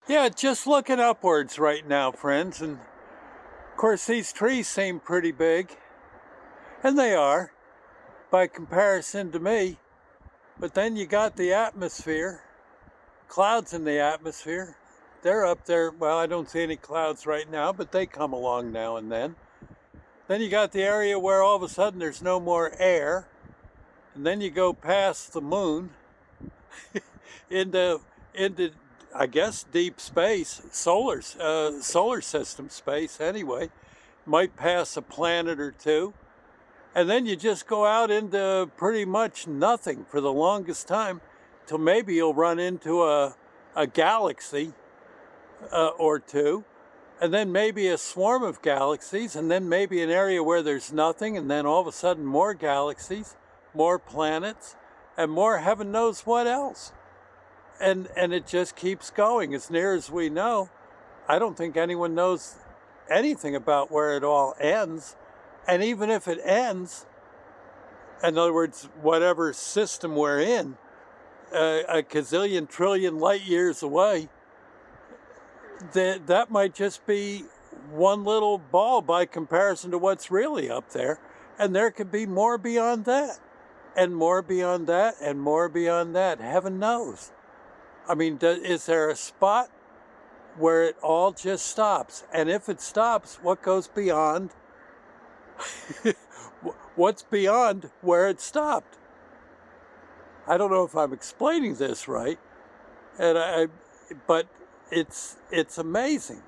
Yeah, just looking upwards right now, friends. And of course, these trees seem pretty big, and they are by comparison to me. But then you got the atmosphere, clouds in the atmosphere. They're up there. Well, I don't see any clouds right now, but they come along now and then. Then you got the area where all of a sudden there's no more air. And then you go past the moon into I guess deep space, solar system space anyway. Might pass a planet or two, and then you just go out into pretty much nothing for the longest time, till maybe you'll run into a galaxy or two, and then maybe a swarm of galaxies, and then maybe an area where there's nothing, and then all of a sudden more galaxies, more planets, and more heaven knows what else. And it just keeps going. As near as we know, I don't think anyone knows anything about where it all ends. And even if it ends, in other words, whatever system we're in, a gazillion trillion light years away, that might just be one little ball by comparison to what's really up there. And there could be more beyond that, and more beyond that, and more beyond that. Heaven knows. I mean, is there a spot where it all just stops? And if it stops, what goes beyond? What's beyond where it stopped? I don't know if I'm explaining this right, but it's amazing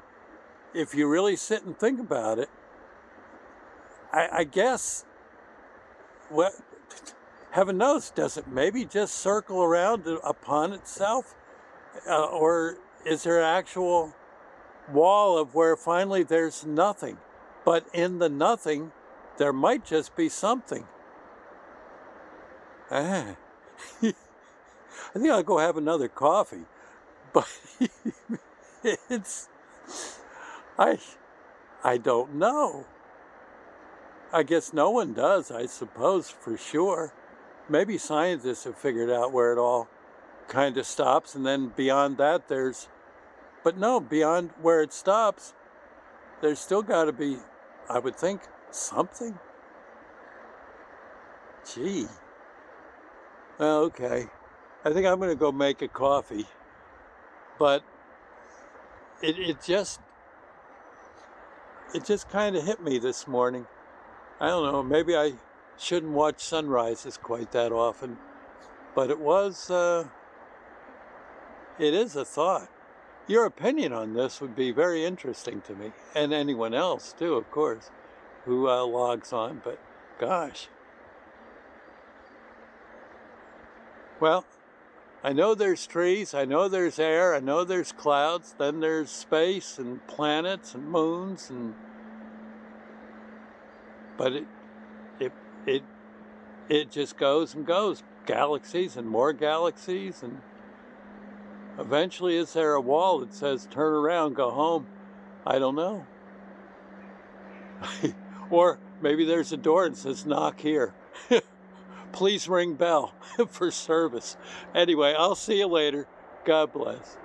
if you really sit and think about it. I guess, well, heaven knows, does it maybe just circle around upon itself? Or is there an actual wall of where finally there's nothing? But in the nothing, there might just be something. I think I'll go have another coffee. But it's, I don't know. I guess no one does, I suppose, for sure. Maybe scientists have figured out where it all kind of stops, and then beyond that but no, beyond where it stops, there's still got to be, I would think, something. Gee. Okay. I think I'm going to go make a coffee. But it just kind of hit me this morning. I don't know, maybe I shouldn't watch sunrises quite that often, but it is a thought. Your opinion on this would be very interesting to me, and anyone else too, of course, who logs on, but gosh. Well, I know there's trees, I know there's air, I know there's clouds, then there's space and planets and moons, but it just goes and goes. Galaxies and more galaxies, and eventually is there a wall that says turn around, go home? I don't know. Or maybe there's a door that says knock here. Please ring bell for service. Anyway, I'll see you later. God bless.